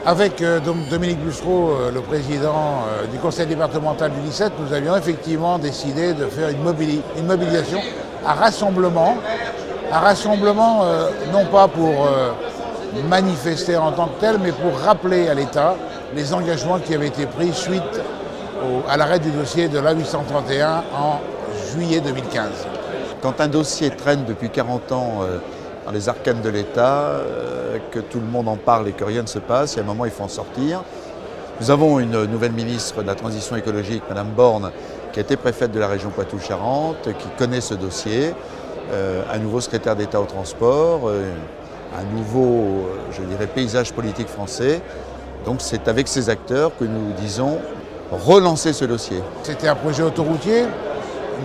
Avec Dominique Bussereau, le président du conseil départemental du 17, nous avions effectivement décidé de faire une mobilisation à rassemblement non pas pour manifester en tant que tel, mais pour rappeler à l'État les engagements qui avaient été pris suite à l'arrêt du dossier de l'A831 en juillet 2015. Quand un dossier traîne depuis 40 ans dans les arcanes de l'État, que tout le monde en parle et que rien ne se passe, il y a un moment il faut en sortir. Nous avons une nouvelle ministre de la Transition écologique, Madame Borne, qui a été préfète de la région Poitou-Charentes, qui connaît ce dossier, un nouveau secrétaire d'État au transport, un nouveau, je dirais, paysage politique français. Donc c'est avec ces acteurs que nous disons relancer ce dossier. C'était un projet autoroutier.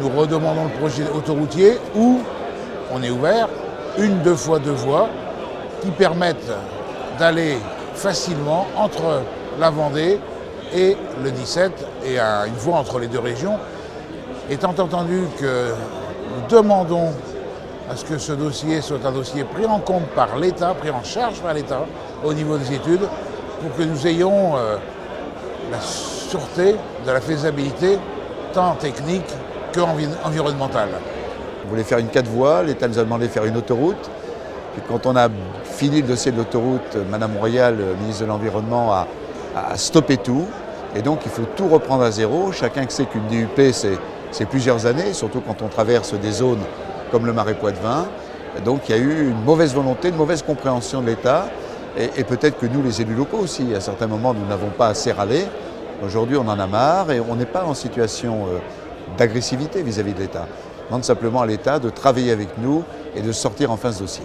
Nous redemandons le projet autoroutier où on est ouvert, deux fois deux voies, qui permettent d'aller facilement entre la Vendée et le 17 et une voie entre les deux régions. Étant entendu que nous demandons à ce que ce dossier soit un dossier pris en compte par l'État, pris en charge par l'État au niveau des études, pour que nous ayons la sûreté de la faisabilité tant technique qu'environnementale. On voulait faire une 4 voies, l'État nous a demandé de faire une autoroute. Puis quand on a fini le dossier de l'autoroute, Madame Royal, ministre de l'Environnement, a stoppé tout. Et donc il faut tout reprendre à zéro. Chacun sait qu'une DUP, c'est plusieurs années, surtout quand on traverse des zones comme le Marais Poitevin. Donc il y a eu une mauvaise volonté, une mauvaise compréhension de l'État. Et peut-être que nous, les élus locaux aussi, à certains moments, nous n'avons pas assez râlé. Aujourd'hui, on en a marre et on n'est pas en situation d'agressivité vis-à-vis de l'État. On demande simplement à l'État de travailler avec nous et de sortir enfin ce dossier.